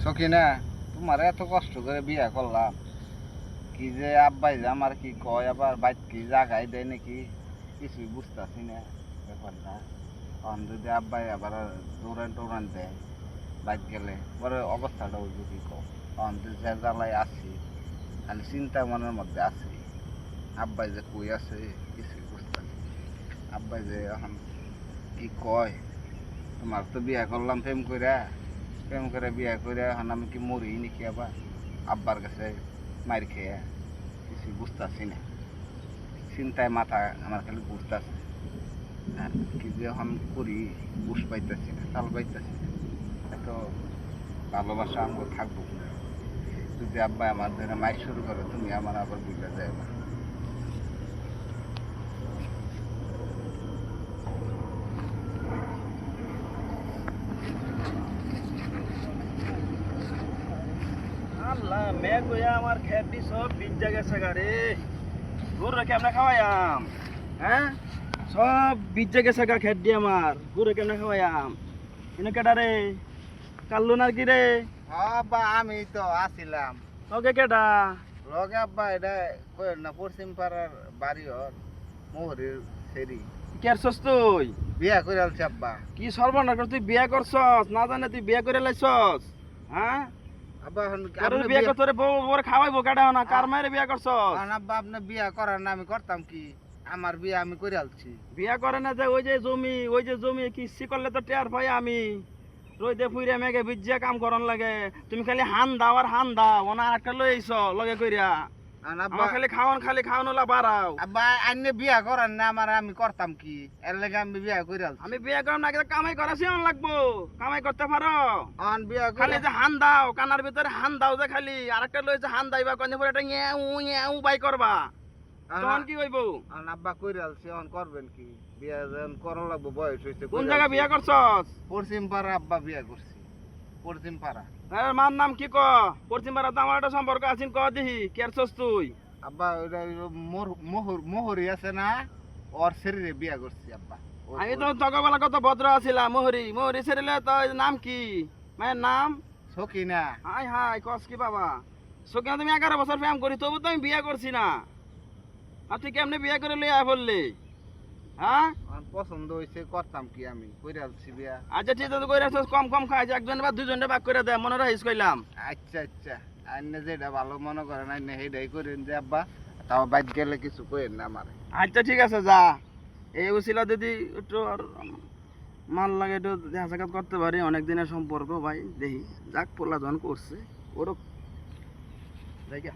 সখিনা, তোমার এত কষ্ট করে বিয়া করলাম, কি যে আব্বাই যে আমার কি কয়, আবার বাইক কি জাগাই দেয় নাকি কিছুই বুঝতেছি না ব্যাপারটা। তখন যদি আব্বাই আবার দৌড়ান টোড়ান দেয় বাইক গেলে, পরে অবস্থাটা ওই যদি কম, তখন যে জ্বালায় আছি, খালি চিন্তা মনের মধ্যে আছি। আব্বাই যে কই আছে কিছুই বুঝতেছি। আব্বাই যে এখন কি কয়, তোমার তো বিয়া করলাম প্রেম করে বিয়া করে, এখন আমি কি মরি নাকি আবার আব্বার কাছে মার খেয়ে, কিছুই বুঝতেছি না। চিন্তায় মাথা আমার খালি ঘুরতেছে। আর কি যে এখন করি বুঝ পাইতেছি না, চাল পাইতেছি না। এত ভালোবাসা আমাকে থাকবো না। যদি আব্বা আমার ধরে মাইক শুরু করে, তুমি আমার আবার বুঝতে যাই না। আল্লাহ মেঘ হইয়া আমার খেত সব ভিজা গেছে গাড়ি। গরুরে কেমনে খাওয়াইয়াম? হ্যাঁ, সব ভিজা গেছে গা খেত দিয়ে আমার। গরুরে কেমনে খাওয়াইয়াম? এনে কেডা রে? কাল্লু না কি রে? আব্বা আমি তো আসিলাম ওকে কেডা? লগে। আব্বা এটা কই না, পশ্চিম পাড়ার বাড়ি ওর মোহরের সেরি। কেরছস তুই? বিয়া করে আলছি আব্বা। কি সর্বনাশ করছিস? তুই বিয়া করছস না জানে তুই বিয়া করে লাইছস? হ্যাঁ, আব্বা এখন তোর আপনি বিয়া করতে বউ ওরে খাওয়াইবো কেডা? না কার মায়ের বিয়া করছস? এখন আব্বা আপনি বিয়া করার না আমি করতাম কি? আমার বিয়া আমি করে আলছি। বিয়া করে না যে ওই যে জমি কিস্তি করলে তো টের পাই আমি। রইতে ফুইরা মেঘে বিজ্জা কাম করন লাগে। তুমি খালি হান দাও আর হান দাও, ওনা একটা লই আইছ লগে কইরা। এখন আব্বা আমার খালি খাওয়ান হলা বাড়াও। আব্বা আইনে বিয়া করার না আমার আমি করতাম কি? এর লাগে আমি বিয়া করে আলছি। আমি বিয়া করব না, কিন্তু কামাই করা শিওন লাগবো। কামাই করতে পারো? এখন বিয়া খালি করে যে হান দাও, কানার ভিতরে হান দাও যে খালি, আর একটা লই যে হান দাইবা কনে পরে এটা ইয়া বাই করবা। তখন কি হইব? এখন আব্বা করে আলছি, এখন করবেন কি? বিয়া যখন করা লাগবো, বয়স হয়েছে। কোন জায়গা বিয়া করছস? পশ্চিম পাড়া আব্বা বিয়া করছি, পশ্চিম পাড়া। এর মার নাম কি ক? পশ্চিম পাড়া তো আমার একটা সম্পর্ক আছিন, ক দিহি কেরছস তুই? আব্বা ওইটা মোহরি আছে না, ওর শরীরে বিয়া করছি আব্বা। আমি তো তকবেলা কত ভদ্র আছিলাম। মোহরি ছেড়েলে তো নাম কি? মায়ের নাম সখিনা। হাই হাই কস কি বাবা? সকিনা তুমি 11 বছর প্রেম করি, তবু তো আমি বিয়ে করছি না। আর তুই কেমনে বিয়ে করে লইয়া বললি? হ্যাঁ, আমার পছন্দ হয়েছে, করতাম কি? আমি করে আলছি বিয়া। আচ্ছা ঠিক আছে, কইরা কম কম খাই, একজন বা দুজনে ভাগ করে দে, মনে রাখিস কইলাম। আচ্ছা আচ্ছা, আইনে যেটা ভালো মনে করেন আইনে সেইটাই করেন যে আব্বা। তাও বাইক গেলে কিছু কইেন না আমার। আচ্ছা ঠিক আছে, যা। এই উছিলা যদি একটু আর মাল লাগে একটু দেখা সাক্ষাৎ করতে পারি, অনেক দিনের সম্পর্ক ভাই, দেখি যাক পোলা জন করছে ওরও জায়গা।